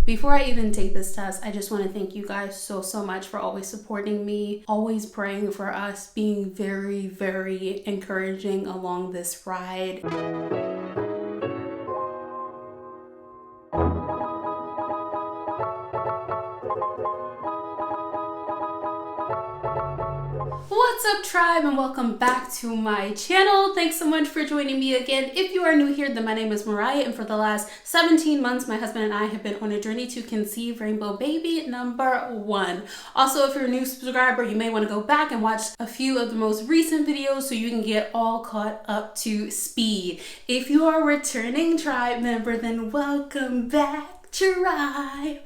Before I even take this test, I just want to thank you guys so much for always supporting me, always praying for us, being very, very encouraging along this ride. What's up, tribe, and welcome back to my channel. Thanks so much for joining me again. If you are new here, then my name is Mariah, and for the last 17 months, my husband and I have been on a journey to conceive rainbow baby number 1. Also, if you're a new subscriber, you may want to go back and watch a few of the most recent videos so you can get all caught up to speed. If you are a returning tribe member, then welcome back, tribe.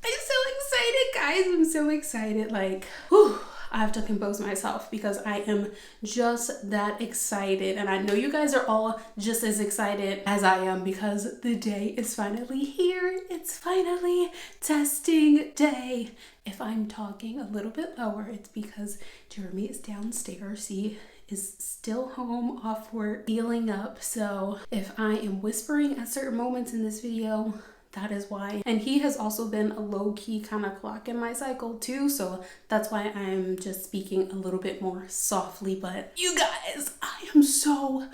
I'm so excited, guys. I'm so excited. Like, whew. I have to compose myself because I am just that excited, and I know you guys are all just as excited as I am because the day is finally here. It's finally testing day. If I'm talking a little bit lower, it's because Jeremy is downstairs. He is still home off work, healing up. So if I am whispering at certain moments in this video, that is why. And he has also been a low-key kind of clock in my cycle too, so that's why I'm just speaking a little bit more softly. But you guys, I am so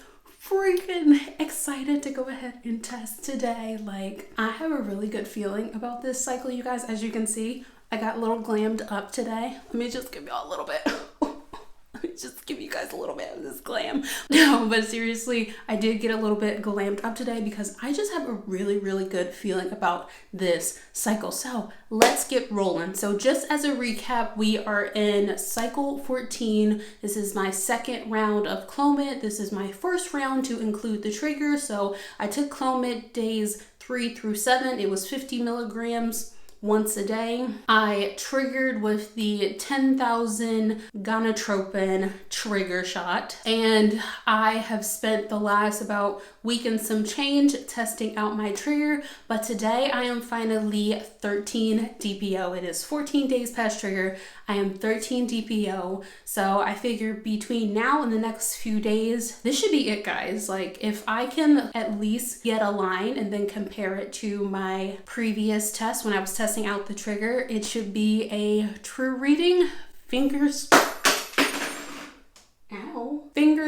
freaking excited to go ahead and test today. Like, I have a really good feeling about this cycle, you guys. As you can see, I got a little glammed up today. Let me just give y'all a little bit. Just give you guys a little bit of this glam. No, but seriously, I did get a little bit glammed up today because I just have a really good feeling about this cycle. So let's get rolling. So just as a recap, we are in cycle 14. This is my second round of Clomid. This is my first round to include the trigger. So I took Clomid days 3 through 7. It was 50 milligrams. Once a day. I triggered with the 10,000 gonadotropin trigger shot, and I have spent the last about week and some change testing out my trigger, but today I am finally 13 DPO. It is 14 days past trigger. I am 13 DPO, so I figure between now and the next few days, this should be it, guys. Like, if I can at least get a line and then compare it to my previous test when I was testing out the trigger, it should be a true reading. Fingers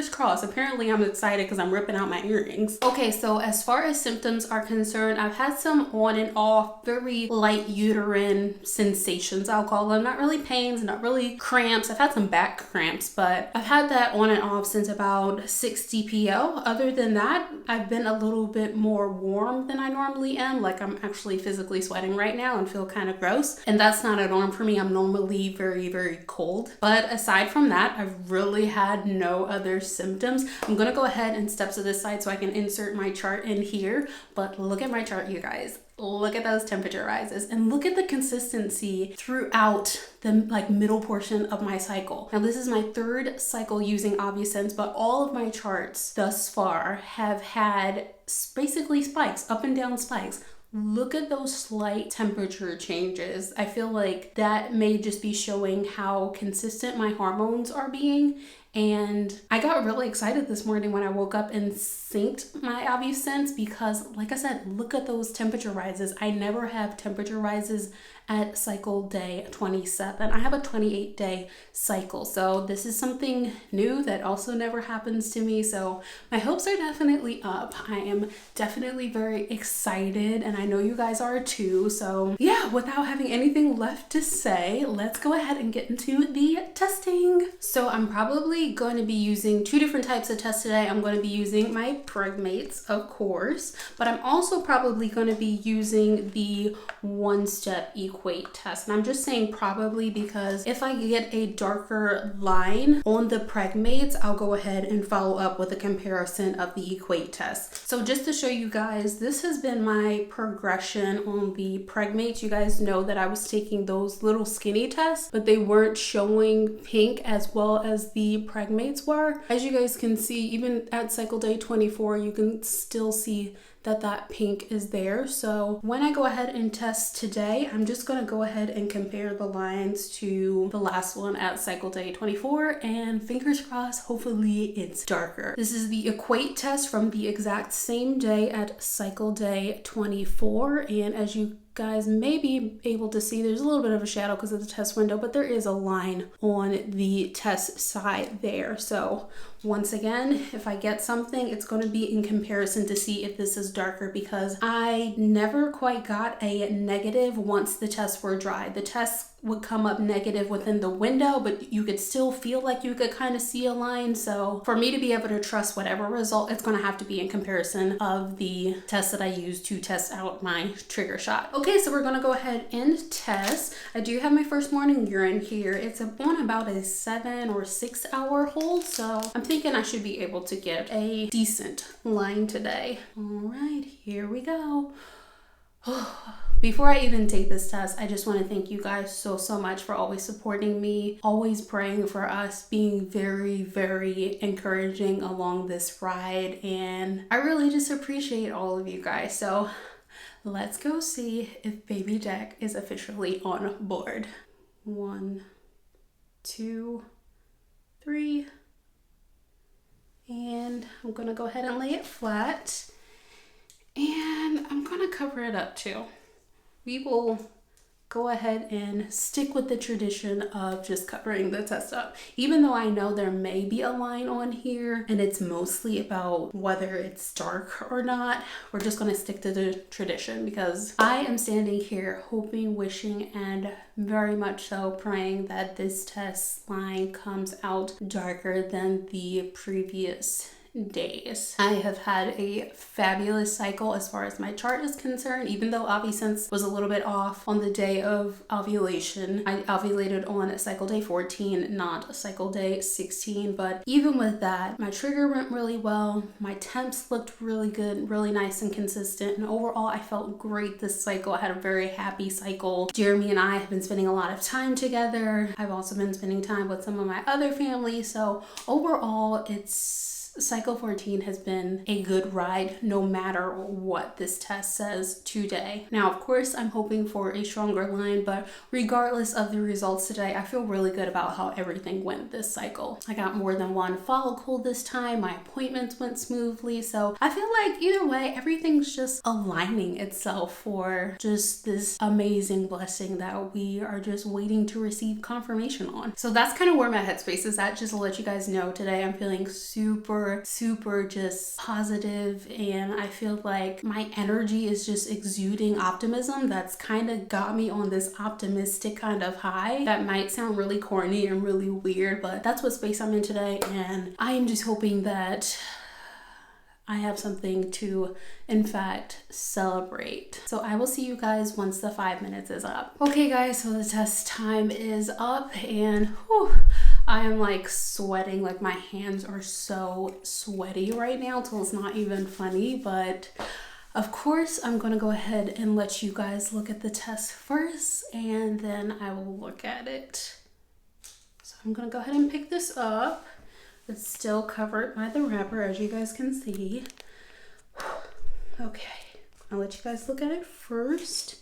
crossed. Apparently I'm excited because I'm ripping out my earrings. Okay, so as far as symptoms are concerned, I've had some on and off, very light uterine sensations, I'll call them. Not really pains, not really cramps. I've had some back cramps, but I've had that on and off since about 6 DPO. Other than that, I've been a little bit more warm than I normally am. Like, I'm actually physically sweating right now and feel kind of gross. And that's not a norm for me. I'm normally very cold. But aside from that, I've really had no other symptoms. I'm gonna go ahead and step to this side so I can insert my chart in here, but look at my chart, you guys. Look at those temperature rises and look at the consistency throughout the middle portion of my cycle. Now, this is my 3rd cycle using ObviSense, but all of my charts thus far have had basically spikes, up and down spikes. Look at those slight temperature changes. I feel like that may just be showing how consistent my hormones are being. And I got really excited this morning when I woke up and synced my ObviSense because, like I said, look at those temperature rises. I never have temperature rises at cycle day 27. I have a 28-day cycle. So this is something new that also never happens to me. So my hopes are definitely up. I am definitely very excited, and I know you guys are too. So yeah, without having anything left to say, let's go ahead and get into the testing. So I'm probably going to be using 2 different types of tests today. I'm going to be using my Pregmates, of course, but I'm also probably going to be using the one-step equate test. And I'm just saying probably because if I get a darker line on the Pregmates, I'll go ahead and follow up with a comparison of the equate test. So just to show you guys, this has been my progression on the Pregmates. You guys know that I was taking those little skinny tests, but they weren't showing pink as well as the Pregmates were. As you guys can see, even at cycle day 24, you can still see that that pink is there. So when I go ahead and test today, I'm just going to go ahead and compare the lines to the last one at cycle day 24, and fingers crossed, hopefully it's darker. This is the equate test from the exact same day at cycle day 24, and as you guys may be able to see, there's a little bit of a shadow because of the test window, but there is a line on the test side there. So once again, if I get something, it's going to be in comparison to see if this is darker, because I never quite got a negative once the tests were dry. The tests would come up negative within the window, but you could still feel like you could kind of see a line. So for me to be able to trust whatever result, it's going to have to be in comparison of the test that I used to test out my trigger shot. Okay, so we're going to go ahead and test. I do have my first morning urine here. It's on about a 7 or 6 hour hold, so I'm thinking I should be able to get a decent line today. All right, here we go. Before I even take this test, I just want to thank you guys so much for always supporting me, always praying for us, being very encouraging along this ride, and I really just appreciate all of you guys. So let's go see if baby Jack is officially on board. 1, 2, 3, and I'm gonna go ahead and lay it flat, and I'm gonna cover it up too. We will go ahead and stick with the tradition of just covering the test up. Even though I know there may be a line on here and it's mostly about whether it's dark or not, we're just going to stick to the tradition, because I am standing here hoping, wishing, and very much so praying that this test line comes out darker than the previous days. I have had a fabulous cycle as far as my chart is concerned, even though OvuSense was a little bit off on the day of ovulation. I ovulated on cycle day 14, not cycle day 16, but even with that, my trigger went really well. My temps looked really good, really nice and consistent, and overall I felt great this cycle. I had a very happy cycle. Jeremy and I have been spending a lot of time together. I've also been spending time with some of my other family, so overall cycle 14 has been a good ride no matter what this test says today. Now, of course, I'm hoping for a stronger line, but regardless of the results today, I feel really good about how everything went this cycle. I got more than one follicle this time. My appointments went smoothly. So I feel like either way, everything's just aligning itself for just this amazing blessing that we are just waiting to receive confirmation on. So that's kind of where my headspace is at. Just to let you guys know, today I'm feeling super just positive, and I feel like my energy is just exuding optimism. That's kind of got me on this optimistic kind of high. That might sound really corny and really weird, but that's what space I'm in today, and I am just hoping that I have something to, in fact, celebrate. So I will see you guys once the 5 minutes is up. Okay guys, so the test time is up, and whew, I am like sweating, like my hands are so sweaty right now till it's not even funny, but of course I'm gonna go ahead and let you guys look at the test first, and then I will look at it. So I'm gonna go ahead and pick this up. It's still covered by the wrapper, as you guys can see. Okay, I'll let you guys look at it first,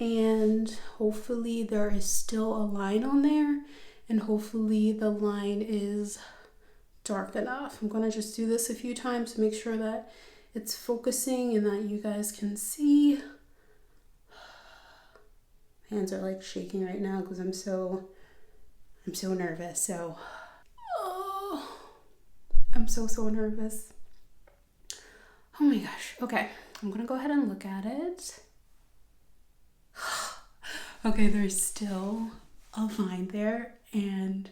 and hopefully there is still a line on there, and hopefully the line is dark enough. I'm gonna just do this a few times to make sure that it's focusing and that you guys can see. Hands are like shaking right now because I'm so nervous. So I'm so nervous. Oh my gosh. Okay, I'm gonna go ahead and look at it. Okay, there's still a line there, and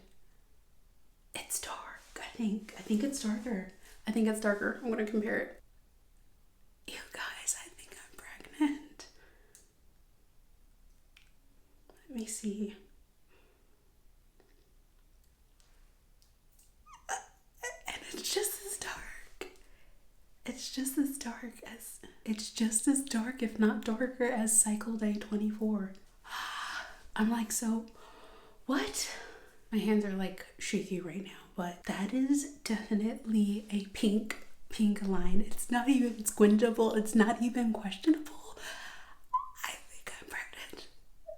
it's dark. I think it's darker. I think it's darker. I'm gonna compare it. You guys, I think I'm pregnant. Let me see. And it's just as dark. It's just as dark, if not darker, as cycle day 24. I'm like, so what? My hands are like shaky right now, but that is definitely a pink pink line. It's not even squinchable. It's not even questionable. I think I'm pregnant.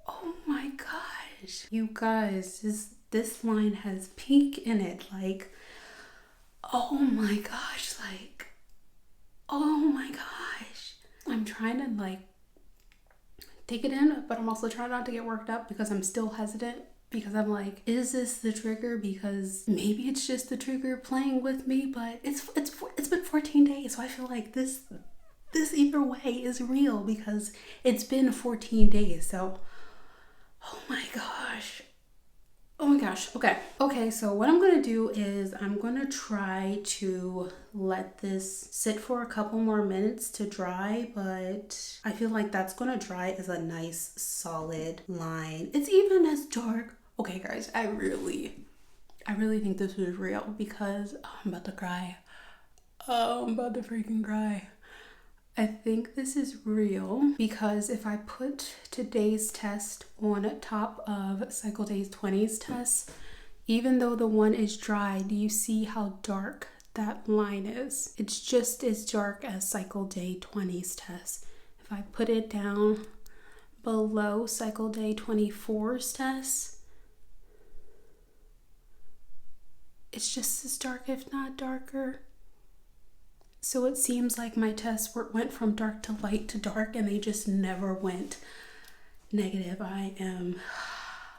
Oh my gosh. You guys, this line has pink in it. Like, oh my gosh. Like, oh my gosh. I'm trying to like take it in, but I'm also trying not to get worked up because I'm still hesitant. Because I'm like, is this the trigger? Because maybe it's just the trigger playing with me, but it's been 14 days, so I feel like this either way is real because it's been 14 days. So, oh my gosh. Oh my gosh. Okay, so what I'm gonna do is I'm gonna try to let this sit for a couple more minutes to dry, but I feel like that's gonna dry as a nice solid line. It's even as dark. Okay guys, I really think this is real because I'm about to cry. Oh, I'm about to freaking cry. I think this is real because if I put today's test on top of Cycle Day 20's test, even though the one is dry, do you see how dark that line is? It's just as dark as Cycle Day 20's test. If I put it down below Cycle Day 24's test, it's just as dark, if not darker. So it seems like my tests went from dark to light to dark and they just never went negative. I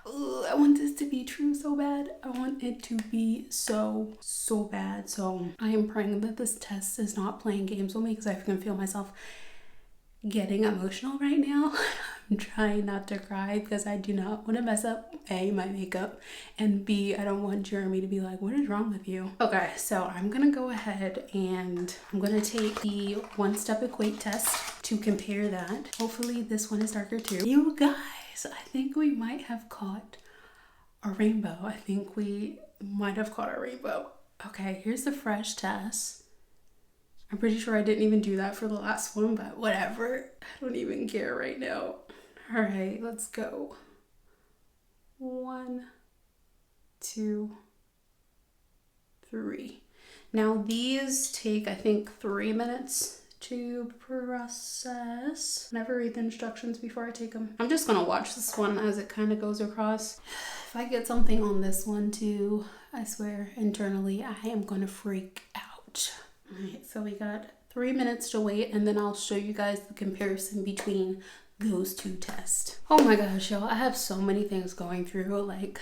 want this to be true so bad. I want it to be so bad. So I am praying that this test is not playing games with me because I can feel myself getting emotional right now. I'm trying not to cry because I do not want to mess up A, my makeup, and B, I don't want Jeremy to be like, what is wrong with you? Okay, so I'm gonna go ahead and I'm gonna take the one-step equate test to compare that. Hopefully this one is darker too. You guys, I think we might have caught a rainbow. I think we might have caught a rainbow. Okay, here's the fresh test. I'm pretty sure I didn't even do that for the last one, but whatever. I don't even care right now. All right, let's go. 1, 2, 3. Now these take, I think, 3 minutes to process. Never read the instructions before I take them. I'm just gonna watch this one as it kind of goes across. If I get something on this one too, I swear internally I am gonna freak out. All right, so we got 3 minutes to wait and then I'll show you guys the comparison between those two tests. Oh my gosh, y'all, I have so many things going through like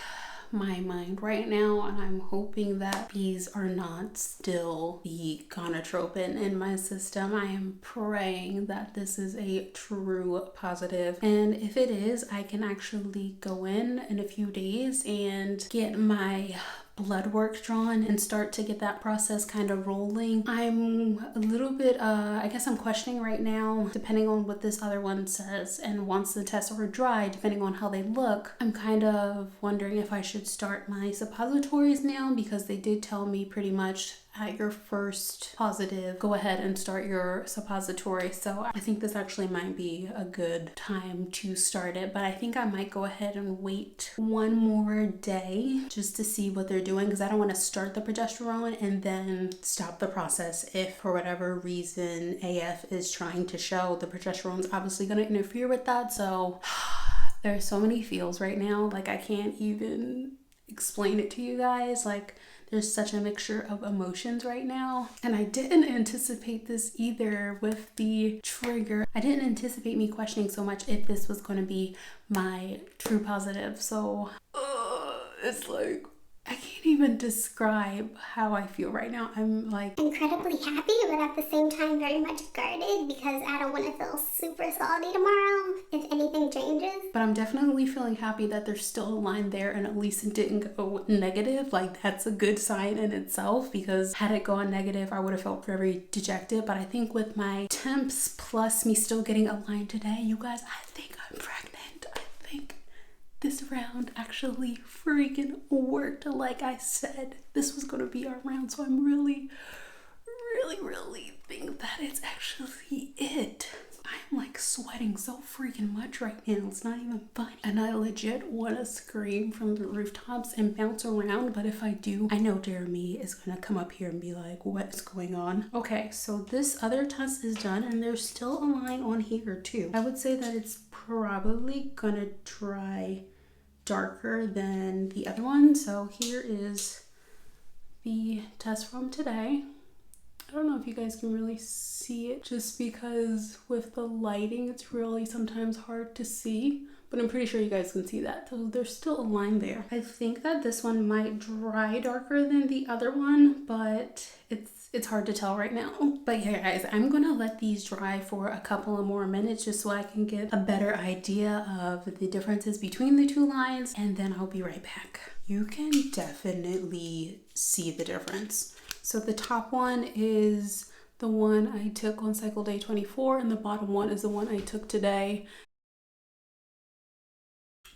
my mind right now, and I'm hoping that these are not still the gonadotropin in my system. I am praying that this is a true positive, and if it is, I can actually go in a few days and get my blood work drawn and start to get that process kind of rolling. I'm a little bit I guess I'm questioning right now, depending on what this other one says, and once the tests are dry, depending on how they look, I'm kind of wondering if I should start my suppositories now, because they did tell me pretty much at your first positive, go ahead and start your suppository. So I think this actually might be a good time to start it, but I think I might go ahead and wait one more day just to see what they're doing, because I don't want to start the progesterone and then stop the process if for whatever reason AF is trying to show. The progesterone's obviously going to interfere with that. So there's so many feels right now, like I can't even explain it to you guys. Like there's such a mixture of emotions right now, and I didn't anticipate this either with the trigger. I didn't anticipate me questioning so much if this was going to be my true positive. So it's like I can't even describe how I feel right now. I'm like incredibly happy, but at the same time very much guarded because I don't want to feel super salty tomorrow if anything changes. But I'm definitely feeling happy that there's still a line there and at least it didn't go negative. Like that's a good sign in itself, because had it gone negative, I would have felt very dejected. But I think with my temps plus me still getting a line today, you guys, I think I'm pregnant. I think this round actually freaking worked. Like I said, this was going to be our round. So I'm really think that it's actually it. I'm like sweating so freaking much right now. It's not even funny. And I legit want to scream from the rooftops and bounce around. But if I do, I know Jeremy is going to come up here and be like, what's going on? Okay, so this other test is done and there's still a line on here too. I would say that it's probably going to dry darker than the other one. So here is the test from today. I don't know if you guys can really see it just because with the lighting it's really sometimes hard to see, but I'm pretty sure you guys can see that. So there's still a line there. I think that this one might dry darker than the other one, but it's hard to tell right now. But yeah guys, I'm gonna let these dry for a couple of more minutes just so I can get a better idea of the differences between the two lines, and then I'll be right back. You can definitely see the difference. So the top one is the one I took on cycle day 24 and the bottom one is the one I took today.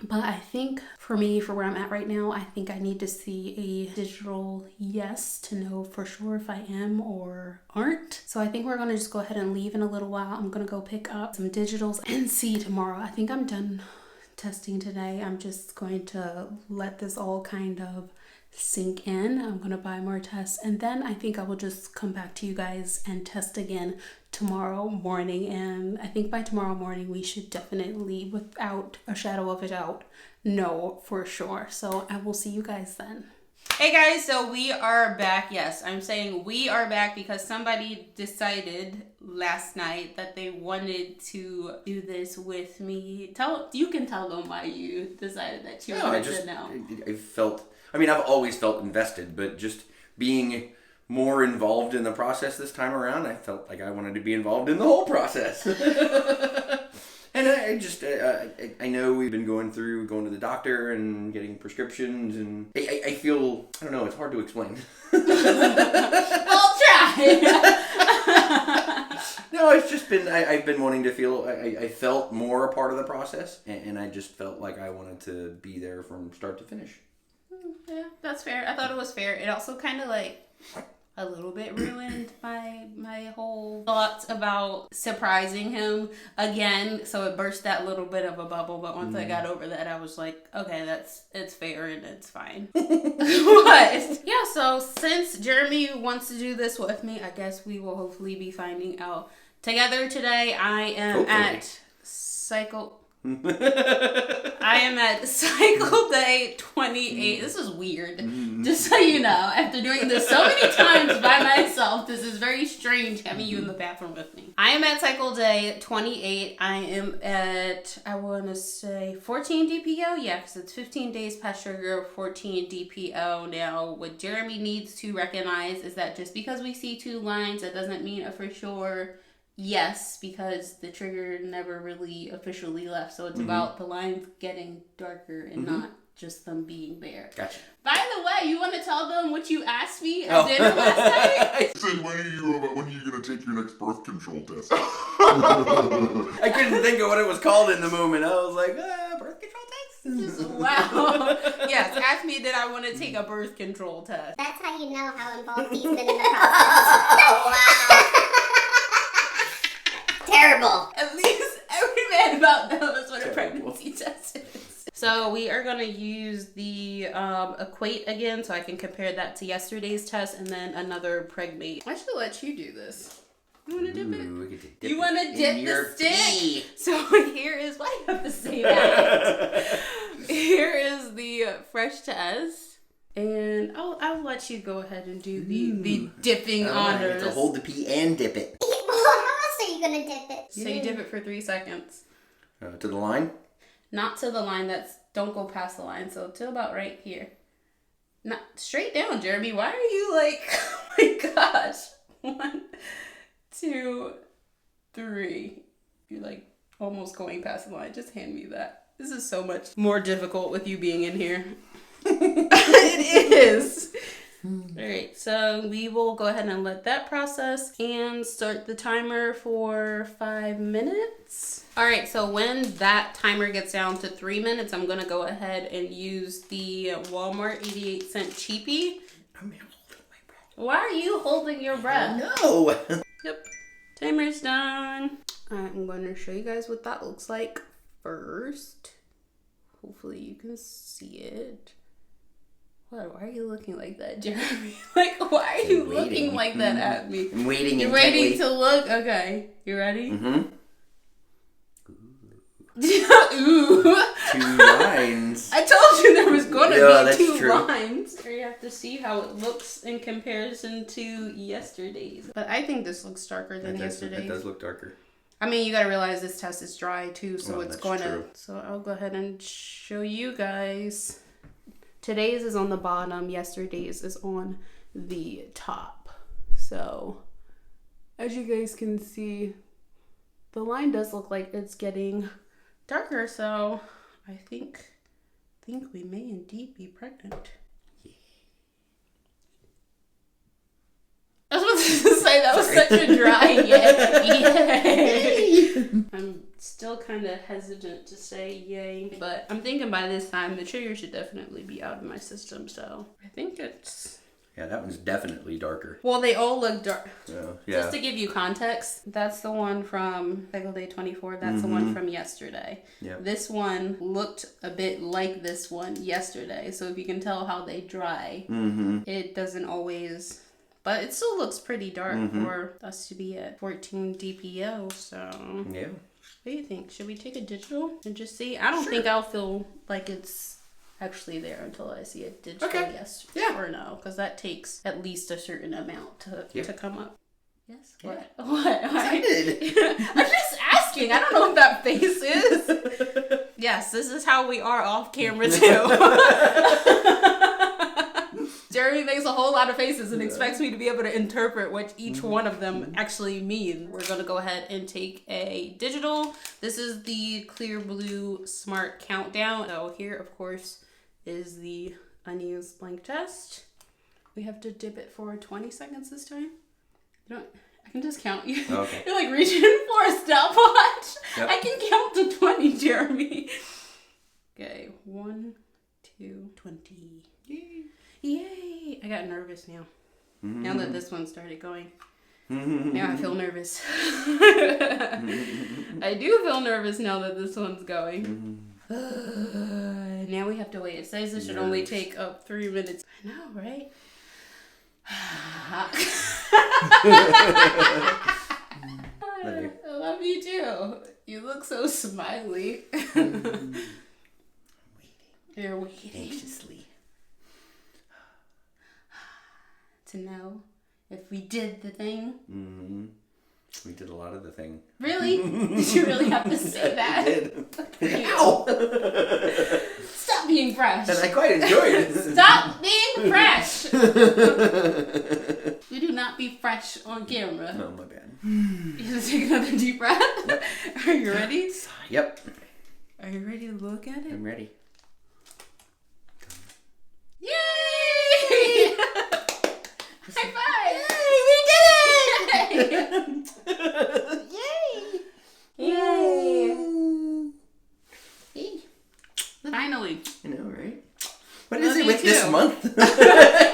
But I think for me, for where I'm at right now, I think I need to see a digital yes to know for sure if I am or aren't. So I think we're gonna just go ahead and leave in a little while. I'm gonna go pick up some digitals and see tomorrow. I think I'm done testing today. I'm just going to let this all kind of sink in. I'm gonna buy more tests and then I think I will just come back to you guys and test again tomorrow morning, and I think by tomorrow morning we should definitely, without a shadow of a doubt, know for sure. So I will see you guys then. Hey guys, so we are back. Yes, I'm saying we are back because somebody decided last night that they wanted to do this with me. You can tell them why you decided that you wanted to know. I felt, I mean, I've always felt invested, but just being more involved in the process this time around, I felt like I wanted to be involved in the whole process. And I know we've been going to the doctor and getting prescriptions, and I feel, I don't know, it's hard to explain. I'll try. No, it's just been, I've been wanting to feel, I felt more a part of the process, and I just felt like I wanted to be there from start to finish. Yeah, that's fair. I thought it was fair. It also kind of like a little bit ruined my whole thoughts about surprising him again. So it burst that little bit of a bubble. But once I got over that, I was like, okay, it's fair and it's fine. But yeah, so since Jeremy wants to do this with me, I guess we will hopefully be finding out together today. I am at cycle day 28. This is weird. Just so you know, after doing this so many times by myself, this is very strange having you in the bathroom with me. I am at cycle day 28. I am at, I want to say 14 DPO. Yeah, because it's 15 days past sugar, 14 DPO. Now, what Jeremy needs to recognize is that just because we see two lines, that doesn't mean a for sure yes, because the trigger never really officially left. So it's about the lines getting darker and not just them being there. Gotcha. By the way, you want to tell them what you asked me at dinner last night? I said, when are you going to take your next birth control test? I couldn't think of what it was called in the moment. I was like, birth control test? Wow. Yes, ask me did I want to take a birth control test. That's how you know how involved he's been in the process. Wow. Terrible. At least every man about knows what a pregnancy test is. So we are going to use the Equate again so I can compare that to yesterday's test and then another Pregmate. I should let you do this. You want to dip it? You want to dip the stick? So here is, why do you have to say that? Here is the fresh test. And I'll let you go ahead and do the dipping honors. To hold the pee and dip it. Are you gonna dip it? So you dip it for 3 seconds. To the line? Not to the line. Don't go past the line. So to about right here. Not straight down, Jeremy. Why are you like, oh my gosh. 1, 2, 3. You're like almost going past the line. Just hand me that. This is so much more difficult with you being in here. It is. Alright, so we will go ahead and let that process and start the timer for 5 minutes. Alright, so when that timer gets down to 3 minutes, I'm going to go ahead and use the Walmart 88-cent cheapie. I'm holding my breath. Why are you holding your breath? No! Yep. Timer's done. I'm going to show you guys what that looks like first. Hopefully you can see it. What? Why are you looking like that, Jeremy? Like, why are you looking like that at me? I'm waiting. You're waiting to look? Okay. You ready? Mm-hmm. Ooh. 2 lines. I told you there was going to be 2 true. lines. Or you have to see how it looks in comparison to yesterday's. But I think this looks darker than yesterday's. It does look darker. I mean, you got to realize this test is dry too, so it's that's going to... true. So I'll go ahead and show you guys. Today's is on the bottom. Yesterday's is on the top. So as you guys can see, the line does look like it's getting darker, so I think we may indeed be pregnant. I was supposed to say that was such a dry yay. I'm still kind of hesitant to say yay, but I'm thinking by this time the trigger should definitely be out of my system, so I think it's... Yeah, that one's definitely darker. Well, they all look dark. Yeah. Just to give you context, that's the one from Cycle Day 24. That's the one from yesterday. Yep. This one looked a bit like this one yesterday. So if you can tell how they dry, it doesn't always... But it still looks pretty dark for us to be at 14 DPO. So Yeah. what do you think? Should we take a digital and just see? I don't think I'll feel like it's actually there until I see a digital yes or no, because that takes at least a certain amount to come up. Yes? What? Yeah. What? Excited. I'm just asking. I don't know what that face is. Yes, this is how we are off camera too. Jeremy makes a whole lot of faces and expects me to be able to interpret what each one of them actually mean. We're going to go ahead and take a digital. This is the Clear Blue Smart Countdown. So here, of course, is the unused blank test. We have to dip it for 20 seconds this time. I can just count you. Okay. You're like reaching for a stopwatch. Yep. I can count to 20, Jeremy. Okay, 1, 2, 20. Yay. Yay! I got nervous now. Now that this one started going. Now I feel nervous. I do feel nervous now that this one's going. Now we have to wait. It says it should only take up 3 minutes. I know, right? Love you. I love you too. You look so smiley. You're waiting. Anxiously. To know if we did the thing. We did a lot of the thing. Really? Did you really have to say that? I did. Ow! Stop being fresh. And I quite enjoyed it. Stop being fresh. We do not be fresh on camera. Oh, my bad. You have to take another deep breath. Yep. Are you ready? Yep. Are you ready to look at it? I'm ready. Yay! High five! Yay! We did it! Yay! Yay! Finally. I know, right? What Love is it you with this too. month?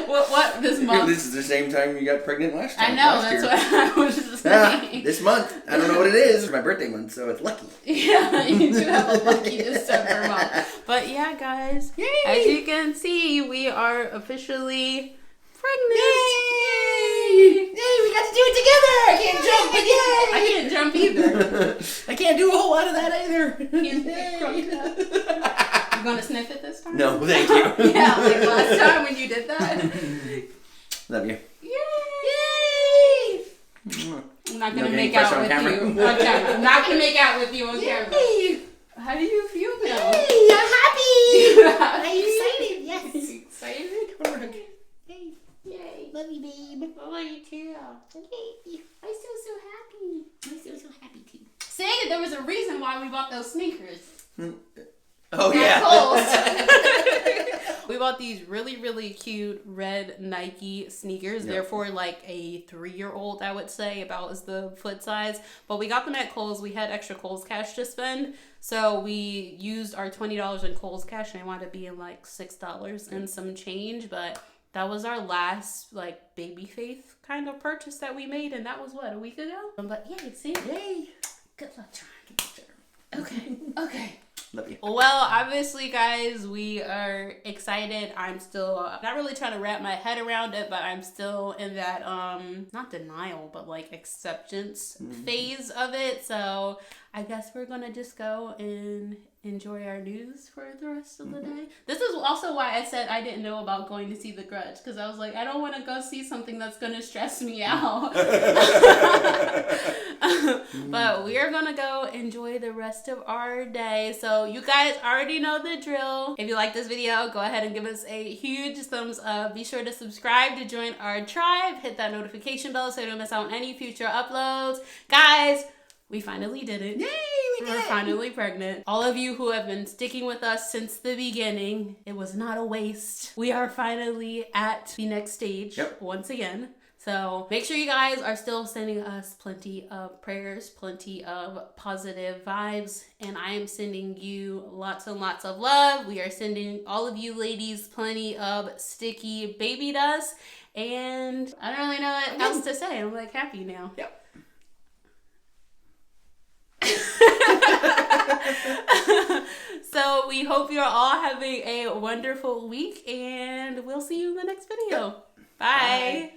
What this month? This is the same time you got pregnant last time. I know, last that's year. what I was saying. This month. I don't know what it is. It's my birthday month, so it's lucky. Yeah, you do have a lucky December month. But yeah, guys, as you can see, we are officially pregnant. Yay! Yay, we got to do it together! I can't jump, but yay! I can't jump either. I can't do a whole lot of that either. He's crunked up. You gonna sniff it this time? No, thank you. Yeah, like last time when you did that. Love you. Yay! I'm not gonna make out with you on camera. I'm not gonna make out with you on camera. How do you feel now? Hey, I'm happy. I'm excited. Yes. Are you excited? Hey, Yay. love you, babe. I love you too. Okay. I feel so happy. I'm so happy too. Say that there was a reason why we bought those sneakers. Oh, yeah. We bought these really, really cute red Nike sneakers. They're for like a 3-year-old, I would say, about as the foot size. But we got them at Kohl's. We had extra Kohl's cash to spend. So we used our $20 in Kohl's cash, and it wound up being like $6 and some change. But that was our last like baby faith kind of purchase that we made. And that was what, a week ago? But yay, see? Yay. Good luck trying. Okay. Love you. Well, obviously, guys, we are excited. I'm still not really trying to wrap my head around it, but I'm still in that, not denial, but like acceptance phase of it. So I guess we're going to just go and enjoy our news for the rest of the day. This is also why I said I didn't know about going to see The Grudge, because I was like, I don't want to go see something that's going to stress me out. But we are going to go enjoy the rest of our day. So you guys already know the drill. If you like this video, go ahead and give us a huge thumbs up. Be sure to subscribe to join our tribe. Hit that notification bell so you don't miss out on any future uploads. Guys, we finally did it. Yay, We're finally pregnant. All of you who have been sticking with us since the beginning, it was not a waste. We are finally at the next stage once again. So make sure you guys are still sending us plenty of prayers, plenty of positive vibes, and I am sending you lots and lots of love. We are sending all of you ladies plenty of sticky baby dust, and I don't really know what else to say. I'm like happy now. Yep. So we hope you're all having a wonderful week, and we'll see you in the next video. Bye.